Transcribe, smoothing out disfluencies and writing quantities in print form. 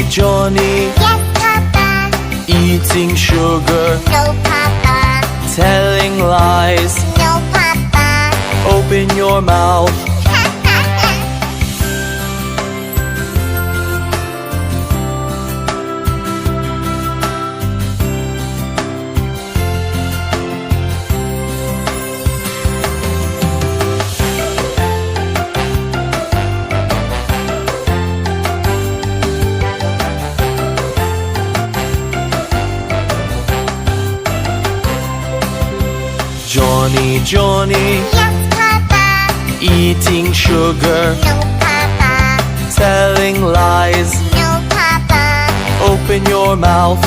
Johnny, Yes, Papa. eating sugar, No, Papa. telling lies. No, Papa. Open your mouth. Johnny, Yes, Papa. eating sugar, No, Papa. telling lies. No, Papa. Open your mouth.